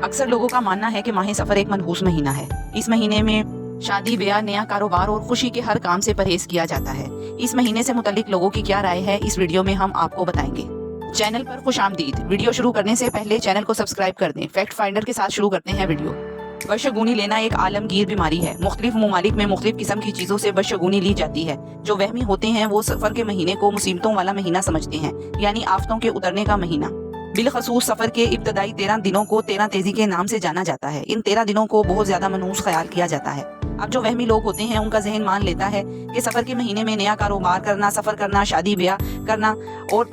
اکثر لوگوں کا ماننا ہے کہ ماہ سفر ایک منحوس مہینہ ہے۔ اس مہینے میں شادی بیاہ، نیا کاروبار اور خوشی کے ہر کام سے پرہیز کیا جاتا ہے۔ اس مہینے سے متعلق لوگوں کی کیا رائے ہے، اس ویڈیو میں ہم آپ کو بتائیں گے۔ چینل پر خوش آمدید۔ ویڈیو شروع کرنے سے پہلے چینل کو سبسکرائب کر دیں۔ فیکٹ فائنڈر کے ساتھ شروع کرتے ہیں ویڈیو۔ بدشگونی لینا ایک عالمگیر بیماری ہے۔ مختلف ممالک میں مختلف قسم کی چیزوں سے بدشگونی لی جاتی ہے۔ جو وہمی ہوتے ہیں وہ سفر کے مہینے کو مصیبتوں والا مہینہ سمجھتے ہیں، یعنی آفتوں کے اترنے کا مہینہ۔ بالخصوص سفر کے ابتدائی 13 دنوں کو 13 تیزی کے نام سے جانا جاتا ہے۔ ان 13 دنوں کو بہت زیادہ منحوس خیال کیا جاتا ہے۔ اب جو وہمی لوگ ہوتے ہیں ان کا ذہن مان لیتا ہے کہ سفر کے مہینے میں نیا کاروبار کرنا، سفر کرنا، شادی بیاہ کرنا اور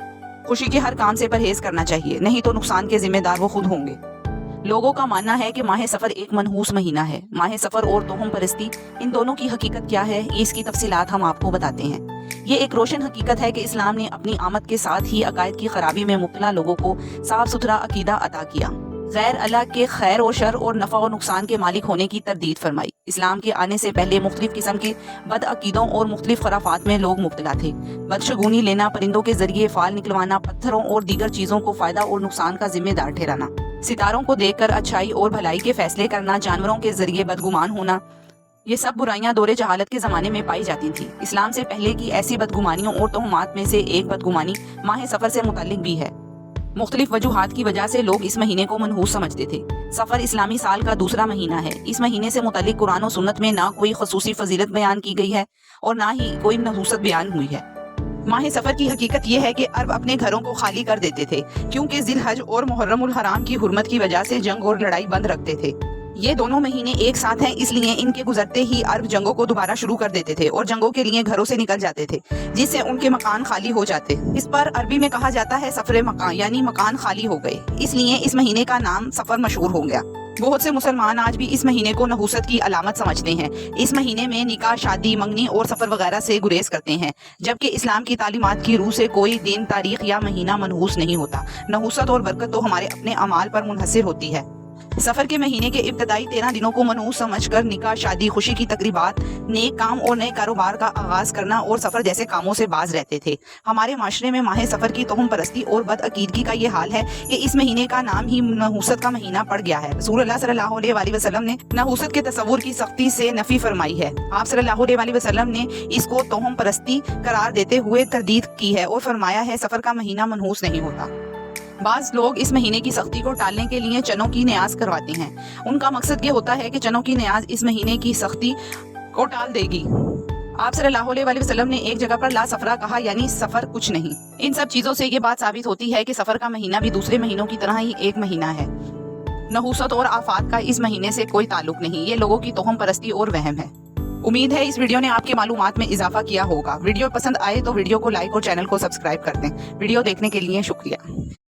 خوشی کے ہر کام سے پرہیز کرنا چاہیے، نہیں تو نقصان کے ذمہ دار وہ خود ہوں گے۔ لوگوں کا ماننا ہے کہ ماہ سفر ایک منحوس مہینہ ہے۔ ماہ سفر اور توہم پرستی، ان دونوں کی حقیقت کیا ہے، اس کی تفصیلات ہم آپ کو بتاتے ہیں۔ یہ ایک روشن حقیقت ہے کہ اسلام نے اپنی آمد کے ساتھ ہی عقائد کی خرابی میں مبتلا لوگوں کو صاف ستھرا عقیدہ عطا کیا، غیر اللہ کے خیر و شر اور نفع و نقصان کے مالک ہونے کی تردید فرمائی۔ اسلام کے آنے سے پہلے مختلف قسم کے بد عقیدوں اور مختلف خرافات میں لوگ مبتلا تھے۔ بدشگونی لینا، پرندوں کے ذریعے فال نکلوانا، پتھروں اور دیگر چیزوں کو فائدہ اور نقصان کا ذمہ دار ٹھہرانا، ستاروں کو دیکھ کر اچھائی اور بھلائی کے فیصلے کرنا، جانوروں کے ذریعے بدگمان ہونا، یہ سب برائیاں دور جہالت کے زمانے میں پائی جاتی تھیں۔ اسلام سے پہلے کی ایسی بدگمانیوں اور توہمات میں سے ایک بدگمانی ماہ سفر سے متعلق بھی ہے۔ مختلف وجوہات کی وجہ سے لوگ اس مہینے کو منحوس سمجھتے تھے۔ سفر اسلامی سال کا دوسرا مہینہ ہے۔ اس مہینے سے متعلق قرآن و سنت میں نہ کوئی خصوصی فضیلت بیان کی گئی ہے اور نہ ہی کوئی نحوست بیان ہوئی ہے۔ ماہ سفر کی حقیقت یہ ہے کہ عرب اپنے گھروں کو خالی کر دیتے تھے، کیونکہ ذی الحج اور محرم الحرام کی حرمت کی وجہ سے جنگ اور لڑائی بند رکھتے تھے۔ یہ دونوں مہینے ایک ساتھ ہیں، اس لیے ان کے گزرتے ہی عرب جنگوں کو دوبارہ شروع کر دیتے تھے اور جنگوں کے لیے گھروں سے نکل جاتے تھے، جس سے ان کے مکان خالی ہو جاتے۔ اس پر عربی میں کہا جاتا ہے سفر مکان، یعنی مکان خالی ہو گئے، اس لیے اس مہینے کا نام سفر مشہور ہو گیا۔ بہت سے مسلمان آج بھی اس مہینے کو نحوست کی علامت سمجھتے ہیں۔ اس مہینے میں نکاح، شادی، منگنی اور سفر وغیرہ سے گریز کرتے ہیں، جبکہ اسلام کی تعلیمات کی روح سے کوئی دن، تاریخ یا مہینہ منحوس نہیں ہوتا۔ نحوست اور برکت تو ہمارے اپنے اعمال پر منحصر ہوتی ہے۔ سفر کے مہینے کے ابتدائی 13 دنوں کو منحوس سمجھ کر نکاح، شادی، خوشی کی تقریبات، نیک کام اور نئے کاروبار کا آغاز کرنا اور سفر جیسے کاموں سے باز رہتے تھے۔ ہمارے معاشرے میں ماہ سفر کی توہم پرستی اور بد عقیدگی کا یہ حال ہے کہ اس مہینے کا نام ہی نحوست کا مہینہ پڑ گیا ہے۔ رسول اللہ صلی اللہ علیہ وآلہ وسلم نے نحوست کے تصور کی سختی سے نفی فرمائی ہے۔ آپ صلی اللہ علیہ وآلہ وسلم نے اس کو توہم پرستی قرار دیتے ہوئے تردید کی ہے اور فرمایا ہے سفر کا مہینہ منحوس نہیں ہوتا۔ بعض لوگ اس مہینے کی سختی کو ٹالنے کے لیے چنوں کی نیاز کرواتے ہیں۔ ان کا مقصد یہ ہوتا ہے کہ چنوں کی نیاز اس مہینے کی سختی کو ٹال دے گی۔ آپ صلی اللہ علیہ وآلہ وسلم نے ایک جگہ پر لا سفرہ کہا، یعنی سفر کچھ نہیں۔ ان سب چیزوں سے یہ بات ثابت ہوتی ہے کہ سفر کا مہینہ بھی دوسرے مہینوں کی طرح ہی ایک مہینہ ہے۔ نحوست اور آفات کا اس مہینے سے کوئی تعلق نہیں، یہ لوگوں کی توہم پرستی اور وہم ہے۔ امید ہے اس ویڈیو نے آپ کی معلومات میں اضافہ کیا ہوگا۔ ویڈیو پسند آئے تو ویڈیو کو لائک اور چینل کو سبسکرائب کر دیں۔ ویڈیو دیکھنے کے لیے شکریہ۔